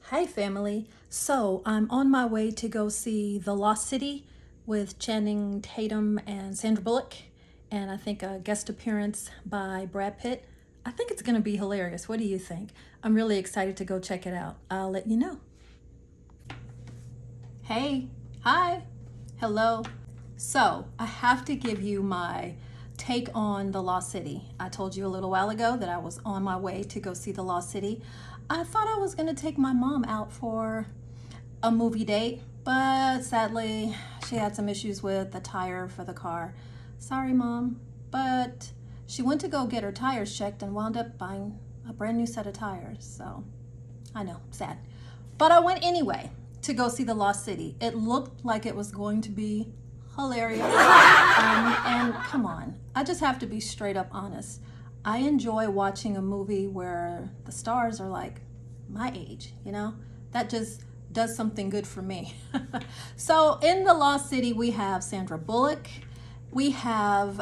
Hi family. So I'm on my way to go see The Lost City with Channing Tatum and Sandra Bullock, and I think a guest appearance by Brad Pitt. I think it's gonna be hilarious. What do you think? I'm really excited to go check it out. I'll let you know. Hey, hi, hello. So I have to give you my take on The Lost City. I told you a little while ago that I was on my way to go see The Lost City. I thought I was gonna take my mom out for a movie date, but sadly she had some issues with the tire for the car. Sorry, Mom, but she went to go get her tires checked and wound up buying a brand new set of tires. So I know, sad. But I went anyway to go see The Lost City. It looked like it was going to be hilarious. And come on, I just have to be straight up honest. I enjoy watching a movie where the stars are like my age, you know? That just does something good for me. So in The Lost City, we have Sandra Bullock. We have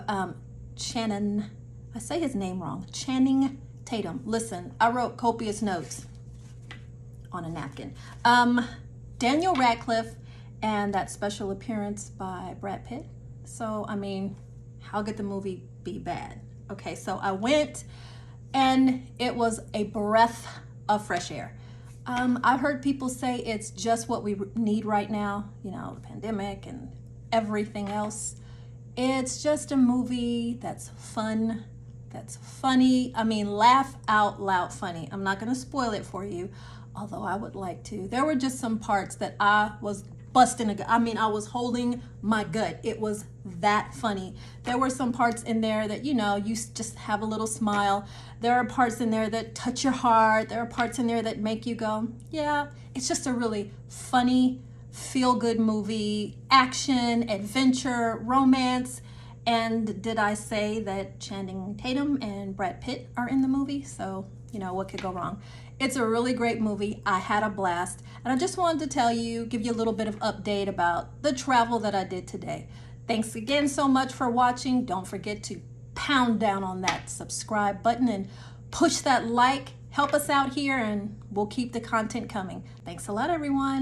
Channing, I say his name wrong, Channing Tatum. Listen, I wrote copious notes on a napkin. Daniel Radcliffe and that special appearance by Brad Pitt. So, I mean, how could the movie be bad? Okay, so I went and it was a breath of fresh air. I've heard people say it's just what we need right now, you know, the pandemic and everything else. It's just a movie that's fun, that's funny. I mean, laugh out loud funny. I'm not gonna spoil it for you, although I would like to. There were just some parts that I was busting a gut. I mean, I was holding my gut. It was that funny. There were some parts in there that, you know, you just have a little smile. There are parts in there that touch your heart. There are parts in there that make you go, yeah. It's just a really funny, feel-good movie, action, adventure, romance. And did I say that Channing Tatum and Brad Pitt are in the movie? So, you know, what could go wrong? It's a really great movie. I had a blast. And I just wanted to tell you, give you a little bit of update about the travel that I did today. Thanks again so much for watching. Don't forget to pound down on that subscribe button and push that like. Help us out here and we'll keep the content coming. Thanks a lot, everyone.